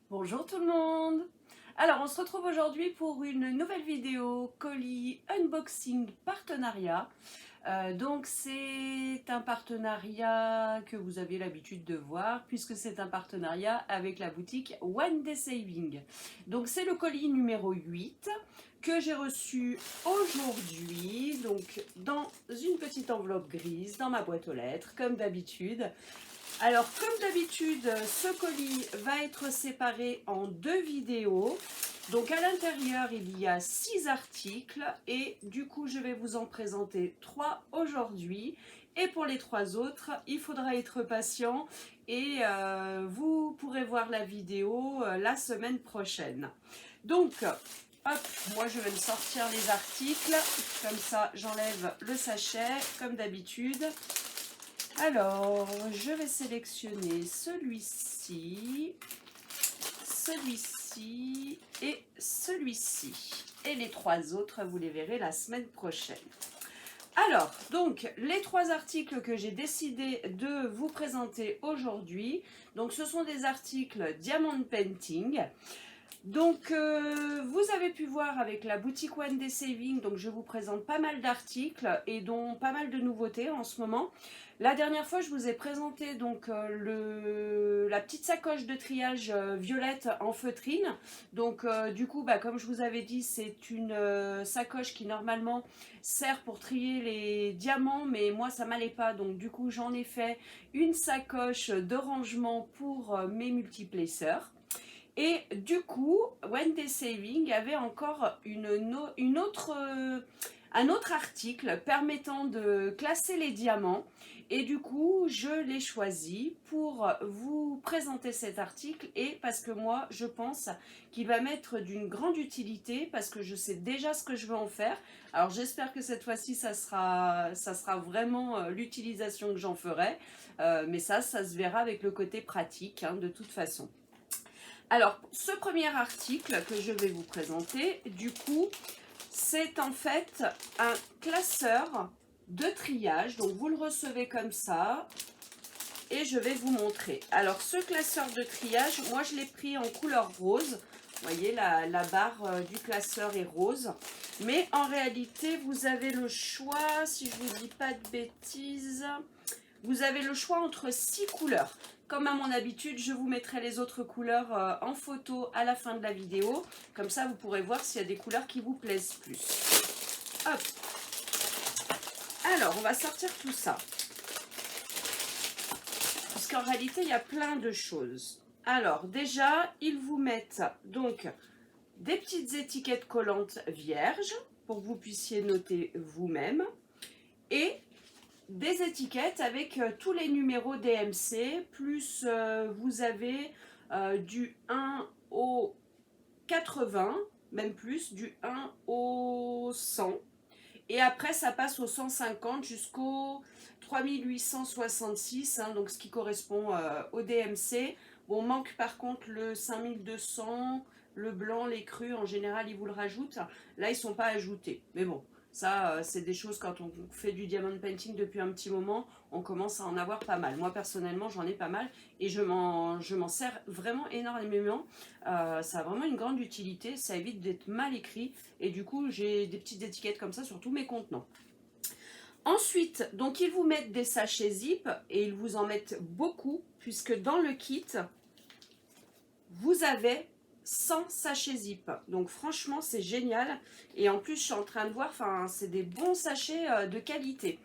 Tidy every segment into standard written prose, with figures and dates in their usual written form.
Bonjour tout le monde. Alors on se retrouve aujourd'hui pour une nouvelle vidéo colis unboxing partenariat. Donc c'est un partenariat que vous avez l'habitude de voir puisque c'est un partenariat avec la boutique One Day Saving. Donc c'est le colis numéro 8 que j'ai reçu aujourd'hui, donc dans une petite enveloppe grise dans ma boîte aux lettres comme d'habitude. Alors, comme d'habitude, ce colis va être séparé en deux vidéos. Donc, à l'intérieur, il y a 6 articles et du coup, je vais vous en présenter 3 aujourd'hui. Et pour les 3 autres, il faudra être patient et vous pourrez voir la vidéo la semaine prochaine. Donc, hop, moi je vais me sortir les articles. Comme ça, j'enlève le sachet, comme d'habitude. Alors, je vais sélectionner celui-ci, celui-ci et celui-ci. Et les 3 autres, vous les verrez la semaine prochaine. Alors, donc, les 3 articles que j'ai décidé de vous présenter aujourd'hui, donc ce sont des articles Diamond Painting. Donc, vous avez pu voir avec la boutique One Day Saving, donc je vous présente pas mal d'articles et dont pas mal de nouveautés en ce moment. La dernière fois, je vous ai présenté donc la petite sacoche de triage violette en feutrine. Donc, du coup, comme je vous avais dit, c'est une sacoche qui normalement sert pour trier les diamants, mais moi ça m'allait pas. Donc, du coup, j'en ai fait une sacoche de rangement pour mes multiplaceurs. Et du coup, One Day Saving avait encore un autre article permettant de classer les diamants. Et du coup, je l'ai choisi pour vous présenter cet article et parce que moi, je pense qu'il va m'être d'une grande utilité parce que je sais déjà ce que je veux en faire. Alors, j'espère que cette fois-ci, ça sera vraiment l'utilisation que j'en ferai. Mais ça se verra avec le côté pratique, hein, de toute façon. Alors, ce premier article que je vais vous présenter, du coup, c'est en fait un classeur de triage. Donc, vous le recevez comme ça et je vais vous montrer. Alors, ce classeur de triage, moi, je l'ai pris en couleur rose. Vous voyez, la barre du classeur est rose. Mais en réalité, vous avez le choix, si je ne vous dis pas de bêtises, vous avez le choix entre 6 couleurs. Comme à mon habitude, je vous mettrai les autres couleurs en photo à la fin de la vidéo. Comme ça, vous pourrez voir s'il y a des couleurs qui vous plaisent plus. Hop. Alors, on va sortir tout ça. Parce qu'en réalité, il y a plein de choses. Alors, déjà, ils vous mettent donc des petites étiquettes collantes vierges pour que vous puissiez noter vous-même. Et des étiquettes avec tous les numéros DMC, plus vous avez du 1 au 80, même plus, du 1 au 100. Et après, ça passe au 150 jusqu'au 3866, hein, donc ce qui correspond au DMC. Bon, manque par contre le 5200, le blanc, les crus, en général, ils vous le rajoutent. Là, ils ne sont pas ajoutés. Mais bon, ça, c'est des choses quand on fait du diamond painting depuis un petit moment, on commence à en avoir pas mal. Moi, personnellement, j'en ai pas mal et je m'en sers vraiment énormément. Ça a vraiment une grande utilité, ça évite d'être mal écrit et du coup, j'ai des petites étiquettes comme ça sur tous mes contenants. Ensuite, donc ils vous mettent des sachets zip et ils vous en mettent beaucoup puisque dans le kit, vous avez 100 sachets zip. Donc franchement, c'est génial. Et en plus, je suis en train de voir, c'est des bons sachets de qualité.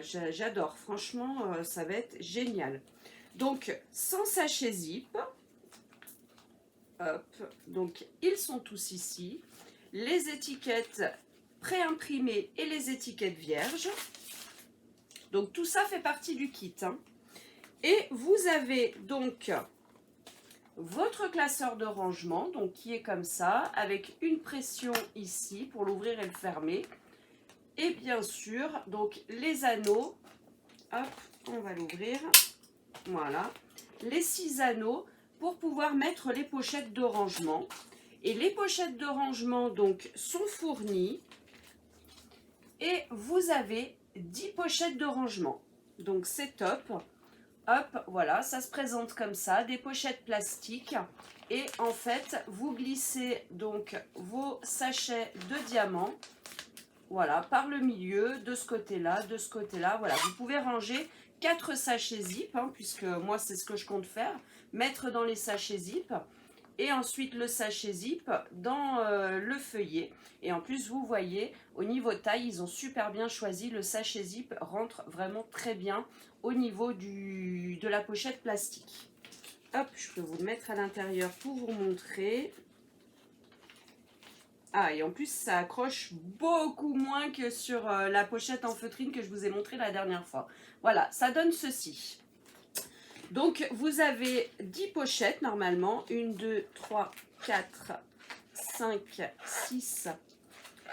J'adore, franchement, ça va être génial. Donc, 100 sachets zip. Hop, donc ils sont tous ici. Les étiquettes préimprimées et les étiquettes vierges. Donc tout ça fait partie du kit, hein. Et vous avez donc votre classeur de rangement, donc qui est comme ça, avec une pression ici pour l'ouvrir et le fermer. Et bien sûr, donc les anneaux. Hop, on va l'ouvrir. Voilà. Les 6 anneaux pour pouvoir mettre les pochettes de rangement. Et les pochettes de rangement donc sont fournies. Et vous avez 10 pochettes de rangement. Donc c'est top. Hop, voilà, ça se présente comme ça, des pochettes plastiques. Et en fait, vous glissez donc vos sachets de diamants, voilà, par le milieu, de ce côté-là, de ce côté-là. Voilà, vous pouvez ranger 4 sachets zip, hein, puisque moi, c'est ce que je compte faire. Mettre dans les sachets zip. Et ensuite le sachet zip dans le feuillet. Et en plus, vous voyez, au niveau taille, ils ont super bien choisi. Le sachet zip rentre vraiment très bien au niveau de la pochette plastique. Hop, je peux vous le mettre à l'intérieur pour vous montrer. Ah, et en plus, ça accroche beaucoup moins que sur la pochette en feutrine que je vous ai montré la dernière fois. Voilà, ça donne ceci. Donc, vous avez 10 pochettes normalement. 1, 2, 3, 4, 5, 6,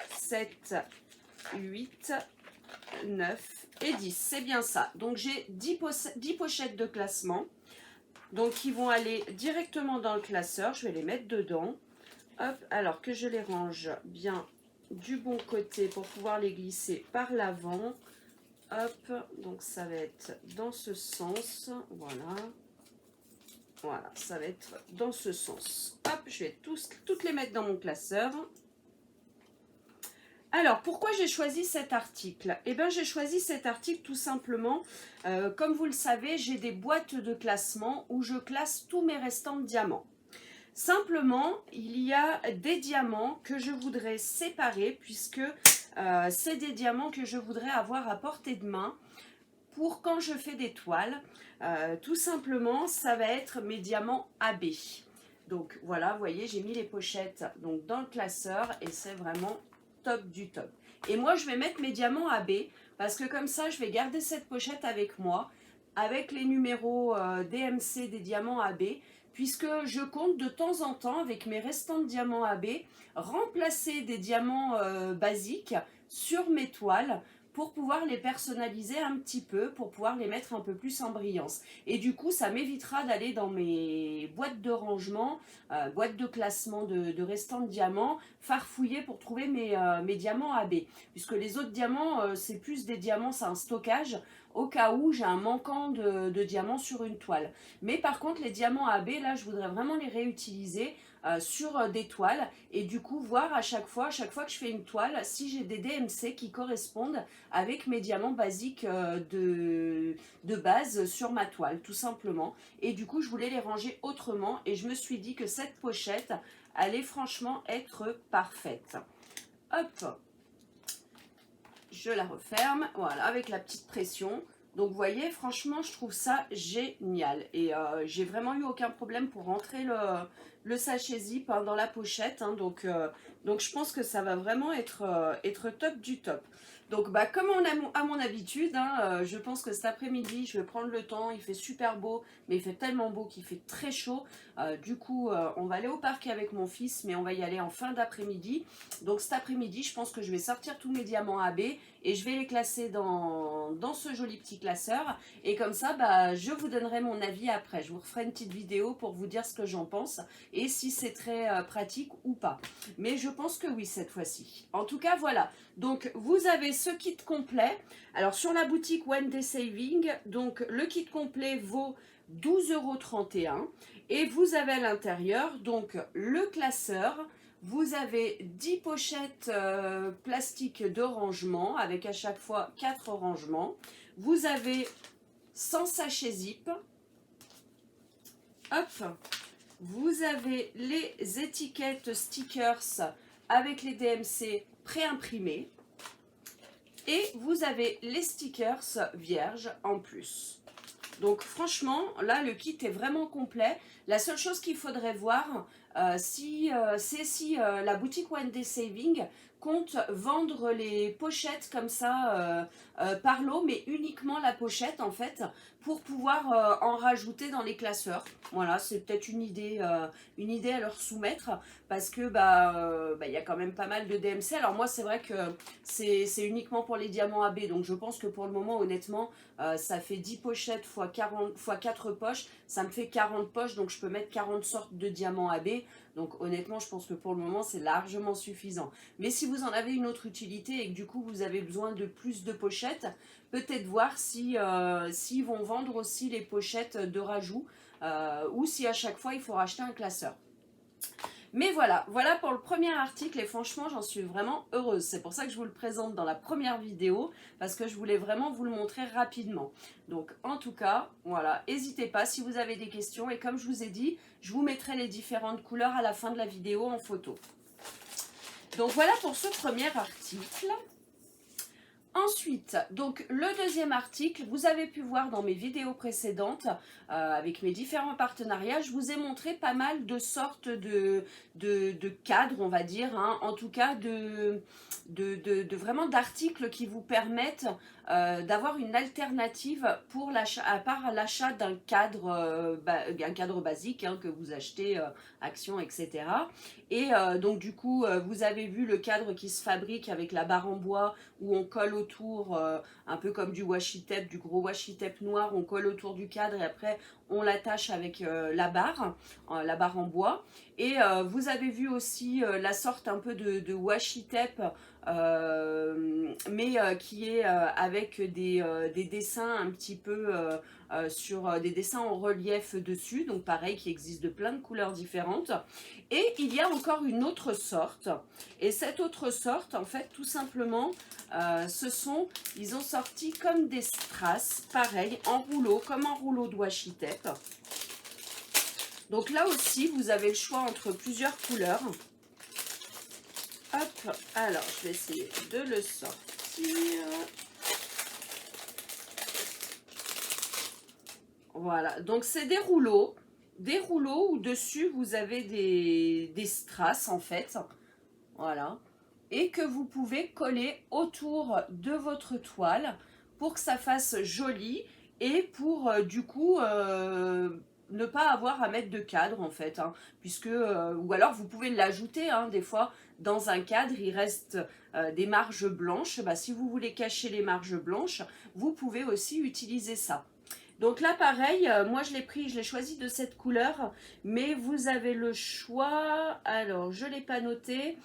7, 8, 9 et 10. C'est bien ça. Donc, j'ai 10 pochettes de classement. Donc, qui vont aller directement dans le classeur. Je vais les mettre dedans. Hop, alors que je les range bien du bon côté pour pouvoir les glisser par l'avant. Hop, donc ça va être dans ce sens, voilà. Voilà, ça va être dans ce sens. Hop, je vais toutes les mettre dans mon classeur. Alors, pourquoi j'ai choisi cet article? Eh bien, j'ai choisi cet article tout simplement, comme vous le savez, j'ai des boîtes de classement où je classe tous mes restants de diamants. Simplement, il y a des diamants que je voudrais séparer puisque c'est des diamants que je voudrais avoir à portée de main pour quand je fais des toiles. Tout simplement, ça va être mes diamants AB. Donc voilà, vous voyez, j'ai mis les pochettes donc, dans le classeur et c'est vraiment top du top. Et moi, je vais mettre mes diamants AB parce que comme ça, je vais garder cette pochette avec moi, avec les numéros DMC des diamants AB, puisque je compte de temps en temps, avec mes restants de diamants AB, remplacer des diamants basiques sur mes toiles pour pouvoir les personnaliser un petit peu, pour pouvoir les mettre un peu plus en brillance. Et du coup, ça m'évitera d'aller dans mes boîtes de rangement, boîtes de classement de restants de diamants, farfouiller pour trouver mes diamants AB. Puisque les autres diamants, c'est plus des diamants, c'est un stockage, au cas où j'ai un manquant de diamants sur une toile. Mais par contre, les diamants AB, là, je voudrais vraiment les réutiliser sur des toiles et du coup voir à chaque fois que je fais une toile, si j'ai des DMC qui correspondent avec mes diamants basiques de base sur ma toile, tout simplement. Et du coup, je voulais les ranger autrement et je me suis dit que cette pochette allait franchement être parfaite. Hop, je la referme, voilà, avec la petite pression. Donc vous voyez, franchement, je trouve ça génial. Et j'ai vraiment eu aucun problème pour rentrer le sachet zip hein, dans la pochette. Hein, donc je pense que ça va vraiment être top du top. Donc bah, comme à mon habitude, hein, je pense que cet après-midi, je vais prendre le temps. Il fait super beau, mais il fait tellement beau qu'il fait très chaud. Du coup, on va aller au parc avec mon fils, mais on va y aller en fin d'après-midi. Donc cet après-midi, je pense que je vais sortir tous mes diamants AB et je vais les classer dans ce joli petit classeur. Et comme ça, bah, je vous donnerai mon avis après. Je vous referai une petite vidéo pour vous dire ce que j'en pense et si c'est très pratique ou pas. Mais je pense que oui cette fois-ci. En tout cas, voilà. Donc, vous avez ce kit complet. Alors, sur la boutique One Day Saving, donc le kit complet vaut 12,31 € et vous avez à l'intérieur donc le classeur. Vous avez 10 pochettes plastiques de rangement avec à chaque fois 4 rangements. Vous avez 100 sachets zip. Hop. Vous avez les étiquettes stickers avec les DMC préimprimés. Et vous avez les stickers vierges en plus. Donc franchement, là le kit est vraiment complet. La seule chose qu'il faudrait voir, c'est si la boutique One Day Saving compte vendre les pochettes comme ça par lot, mais uniquement la pochette en fait, pour pouvoir en rajouter dans les classeurs. Voilà, c'est peut-être une idée à leur soumettre, parce que il y a quand même pas mal de DMC. Alors moi c'est vrai que c'est uniquement pour les diamants AB, donc je pense que pour le moment honnêtement, ça fait 10 pochettes x 4 poches, ça me fait 40 poches, donc je peux mettre 40 sortes de diamants AB. utilité. Donc honnêtement, je pense que pour le moment, c'est largement suffisant. Mais si vous en avez une autre utilité et que du coup, vous avez besoin de plus de pochettes, peut-être voir si, s'ils vont vendre aussi les pochettes de rajout ou si à chaque fois, il faut racheter un classeur. Mais voilà, voilà pour le premier article et franchement j'en suis vraiment heureuse. C'est pour ça que je vous le présente dans la première vidéo parce que je voulais vraiment vous le montrer rapidement. Donc en tout cas, voilà, n'hésitez pas si vous avez des questions et comme je vous ai dit, je vous mettrai les différentes couleurs à la fin de la vidéo en photo. Donc voilà pour ce premier article. Ensuite, donc le deuxième article, vous avez pu voir dans mes vidéos précédentes, avec mes différents partenariats, je vous ai montré pas mal de sortes de cadres, on va dire, hein, en tout cas vraiment d'articles qui vous permettent d'avoir une alternative pour l'achat, à part l'achat d'un cadre, un cadre basique hein, que vous achetez, Action, etc. Et donc du coup, vous avez vu le cadre qui se fabrique avec la barre en bois où on colle autour, un peu comme du washi tape, du gros washi tape noir, on colle autour du cadre et après on l'attache avec la barre en bois. Et vous avez vu aussi la sorte un peu de washi tape, mais qui est avec des dessins un petit peu sur des dessins en relief dessus, donc pareil qui existe de plein de couleurs différentes. Et il y a encore une autre sorte, et cette autre sorte en fait tout simplement ils ont sorti comme des strass, pareil, en rouleau, comme un rouleau de washi tape. Donc là aussi, vous avez le choix entre plusieurs couleurs. Hop, alors je vais essayer de le sortir. Voilà, donc c'est des rouleaux où dessus vous avez des strass en fait. Voilà. Et que vous pouvez coller autour de votre toile pour que ça fasse joli et pour du coup ne pas avoir à mettre de cadre en fait hein, puisque ou alors vous pouvez l'ajouter hein, des fois dans un cadre il reste des marges blanches, bah, si vous voulez cacher les marges blanches vous pouvez aussi utiliser ça. Donc là pareil, moi je l'ai choisi de cette couleur, mais vous avez le choix, alors je ne l'ai pas noté,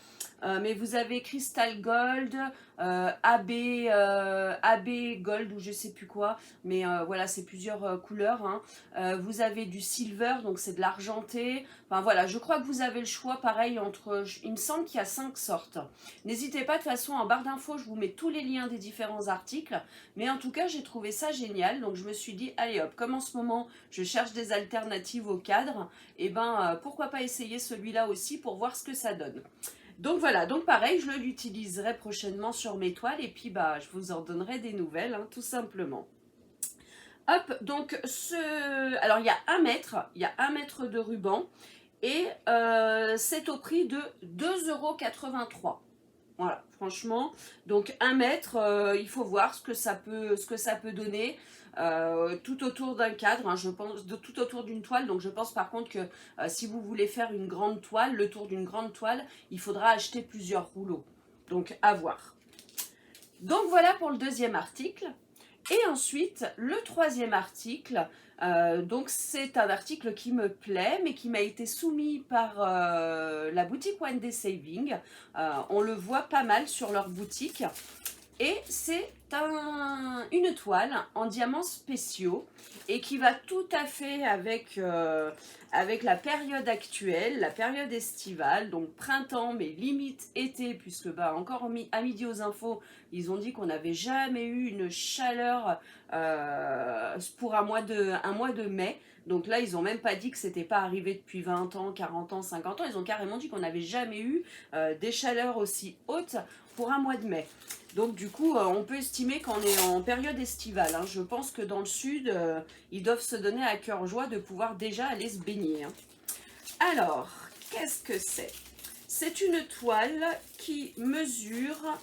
mais vous avez Crystal Gold, AB Gold ou je sais plus quoi, mais voilà c'est plusieurs couleurs, hein. Vous avez du silver, donc c'est de l'argenté, enfin voilà, je crois que vous avez le choix pareil entre, il me semble qu'il y a 5 sortes. N'hésitez pas, de toute façon en barre d'infos je vous mets tous les liens des différents articles, mais en tout cas j'ai trouvé ça génial, donc je me suis dit allez hop, comme en ce moment je cherche des alternatives au cadre, et ben pourquoi pas essayer celui-là aussi pour voir ce que ça donne. Donc voilà, donc pareil, je l'utiliserai prochainement sur mes toiles et puis bah je vous en donnerai des nouvelles, hein, tout simplement. Hop, donc alors il y a 1 mètre de ruban et c'est au prix de 2,83 €. Voilà, franchement, donc 1 mètre, il faut voir ce que ça peut donner. Tout autour d'un cadre, hein, je pense, tout autour d'une toile. Donc je pense par contre que si vous voulez faire une grande toile, le tour d'une grande toile, il faudra acheter plusieurs rouleaux. Donc à voir. Donc voilà pour le deuxième article. Et ensuite, le troisième article, donc c'est un article qui me plaît, mais qui m'a été soumis par la boutique One Day Saving. On le voit pas mal sur leur boutique. Et c'est une toile en diamants spéciaux et qui va tout à fait avec la période actuelle, la période estivale, donc printemps mais limite été, puisque bah, encore à midi aux infos, ils ont dit qu'on n'avait jamais eu une chaleur pour un mois de mai. Donc là, ils n'ont même pas dit que c'était pas arrivé depuis 20 ans, 40 ans, 50 ans. Ils ont carrément dit qu'on n'avait jamais eu des chaleurs aussi hautes pour un mois de mai. Donc du coup, on peut estimer qu'on est en période estivale, hein. Je pense que dans le sud, ils doivent se donner à cœur joie de pouvoir déjà aller se baigner, hein. Alors, qu'est-ce que c'est? C'est une toile qui mesure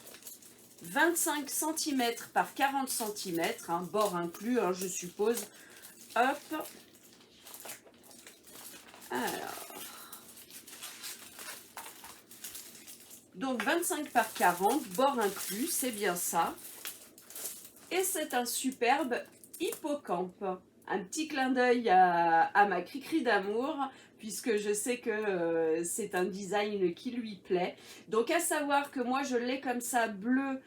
25 cm par 40 cm, hein, bord inclus, hein, je suppose. Hop. Alors. Donc 25 par 40, bord inclus, c'est bien ça. Et c'est un superbe hippocampe. Un petit clin d'œil à ma Cricri d'amour, puisque je sais que c'est un design qui lui plaît. Donc à savoir que moi je l'ai comme ça bleu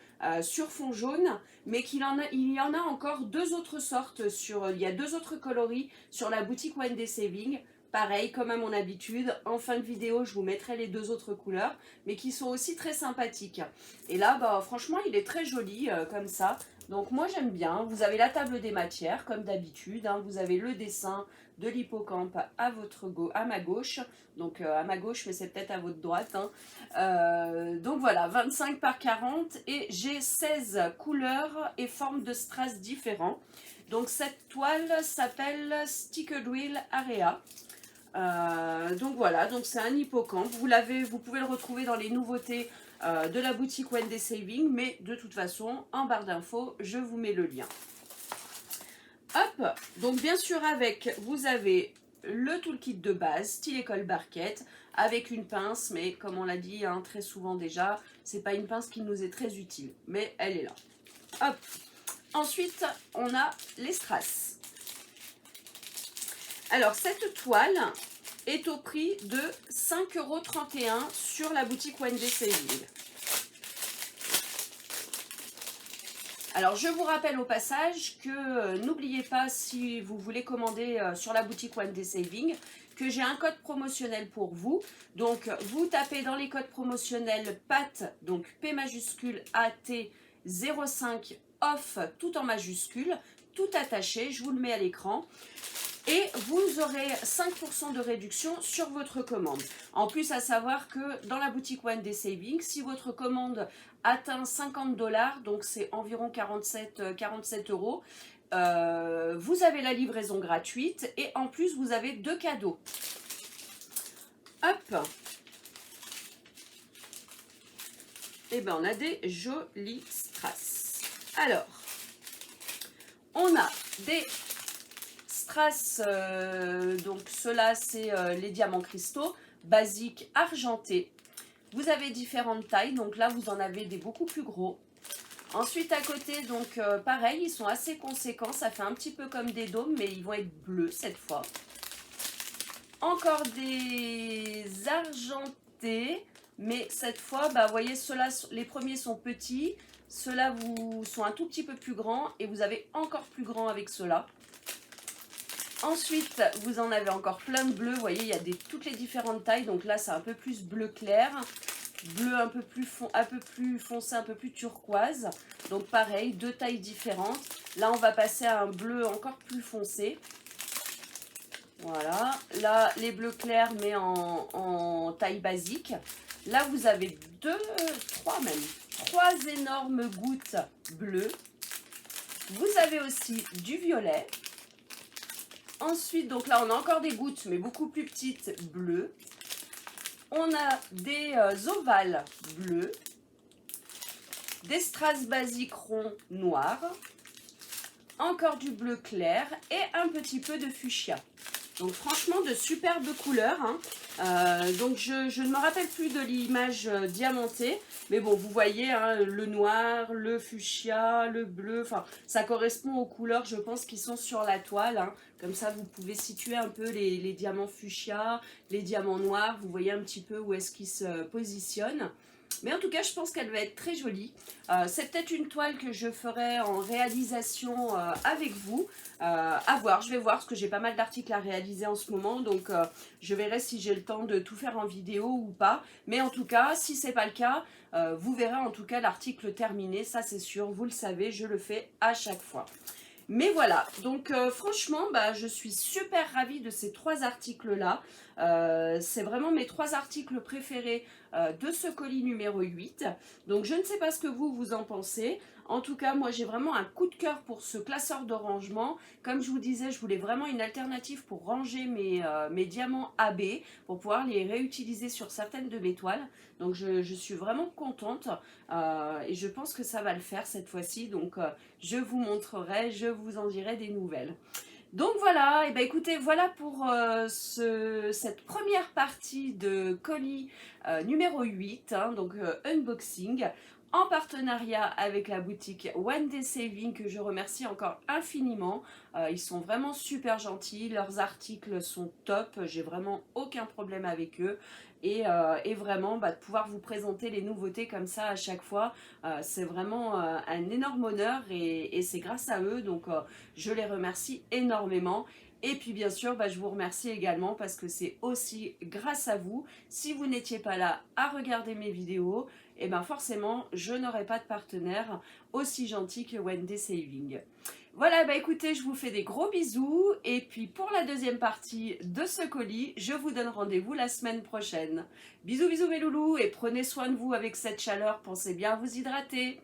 sur fond jaune, mais il y en a encore deux autres sortes, il y a deux autres coloris sur la boutique One Day Saving. Pareil, comme à mon habitude, en fin de vidéo, je vous mettrai les deux autres couleurs, mais qui sont aussi très sympathiques. Et là, bah, franchement, il est très joli comme ça. Donc moi, j'aime bien. Vous avez la table des matières, comme d'habitude. Hein. Vous avez le dessin de l'hippocampe à ma gauche. Donc à ma gauche, mais c'est peut-être à votre droite. Hein. Donc voilà, 25 par 40. Et j'ai 16 couleurs et formes de strass différents. Donc cette toile s'appelle Sticker Wheel Area. Donc voilà, donc c'est un hippocampe. Vous pouvez le retrouver dans les nouveautés de la boutique One Day Saving, mais de toute façon, en barre d'infos, je vous mets le lien. Hop, donc bien sûr vous avez le toolkit de base, style école barquette, avec une pince, mais comme on l'a dit hein, très souvent déjà, c'est pas une pince qui nous est très utile, mais elle est là. Hop, ensuite on a les strass. Alors, cette toile est au prix de 5,31 € sur la boutique One Day Saving. Alors, je vous rappelle au passage que n'oubliez pas, si vous voulez commander sur la boutique One Day Saving, que j'ai un code promotionnel pour vous. Donc, vous tapez dans les codes promotionnels PAT, donc P majuscule AT 05 off, tout en majuscule, tout attaché, je vous le mets à l'écran. Et vous aurez 5% de réduction sur votre commande. En plus, à savoir que dans la boutique One Day Saving, si votre commande atteint 50 $, donc c'est environ 47 €, vous avez la livraison gratuite et en plus, vous avez 2 cadeaux. Hop! Et bien, on a des jolis strass. Alors, on a des strass, donc ceux-là c'est les diamants cristaux, basiques argentés. Vous avez différentes tailles, donc là vous en avez des beaucoup plus gros. Ensuite à côté, donc pareil, ils sont assez conséquents, ça fait un petit peu comme des dômes, mais ils vont être bleus cette fois. Encore des argentés, mais cette fois, bah, vous voyez, ceux-là, les premiers sont petits, ceux-là sont un tout petit peu plus grands, et vous avez encore plus grand avec ceux-là. Ensuite, vous en avez encore plein de bleus. Vous voyez, il y a toutes les différentes tailles. Donc là, c'est un peu plus bleu clair, bleu un peu plus foncé, un peu plus turquoise. Donc pareil, deux tailles différentes. Là, on va passer à un bleu encore plus foncé. Voilà. Là, les bleus clairs, mais en taille basique. Là, vous avez trois énormes gouttes bleues. Vous avez aussi du violet. Ensuite, donc là, on a encore des gouttes, mais beaucoup plus petites, bleues. On a des ovales bleus, des strass basiques ronds noirs, encore du bleu clair et un petit peu de fuchsia. Donc franchement, de superbes couleurs. Hein. Donc je ne me rappelle plus de l'image diamantée. Mais bon, vous voyez, hein, le noir, le fuchsia, le bleu. Enfin, ça correspond aux couleurs, je pense, qui sont sur la toile. Hein. Comme ça, vous pouvez situer un peu les diamants fuchsia, les diamants noirs. Vous voyez un petit peu où est-ce qu'ils se positionnent. Mais en tout cas, je pense qu'elle va être très jolie. C'est peut-être une toile que je ferai en réalisation avec vous. À voir, je vais voir, parce que j'ai pas mal d'articles à réaliser en ce moment. Donc, je verrai si j'ai le temps de tout faire en vidéo ou pas. Mais en tout cas, si c'est pas le cas, vous verrez en tout cas l'article terminé. Ça, c'est sûr, vous le savez, je le fais à chaque fois. Mais voilà, donc franchement, bah, je suis super ravie de ces 3 articles-là. C'est vraiment mes 3 articles préférés de ce colis numéro 8. Donc je ne sais pas ce que vous en pensez. En tout cas, moi j'ai vraiment un coup de cœur pour ce classeur de rangement. Comme je vous disais, je voulais vraiment une alternative pour ranger mes diamants AB, pour pouvoir les réutiliser sur certaines de mes toiles. Donc je suis vraiment contente et je pense que ça va le faire cette fois-ci. Donc je vous montrerai, je vous en dirai des nouvelles. Donc voilà, et ben écoutez, voilà pour cette première partie de colis numéro 8, hein, donc unboxing. en partenariat avec la boutique One Day Saving que je remercie encore infiniment. Ils sont vraiment super gentils, leurs articles sont top, j'ai vraiment aucun problème avec eux. Et vraiment, de pouvoir vous présenter les nouveautés comme ça à chaque fois, c'est vraiment un énorme honneur et c'est grâce à eux, donc je les remercie énormément. Et puis bien sûr, je vous remercie également parce que c'est aussi grâce à vous. Si vous n'étiez pas là à regarder mes vidéos, et bien forcément, je n'aurais pas de partenaire aussi gentil que Wendy Saving. Voilà, écoutez, je vous fais des gros bisous. Et puis pour la deuxième partie de ce colis, je vous donne rendez-vous la semaine prochaine. Bisous, bisous mes loulous, et prenez soin de vous avec cette chaleur, pensez bien à vous hydrater.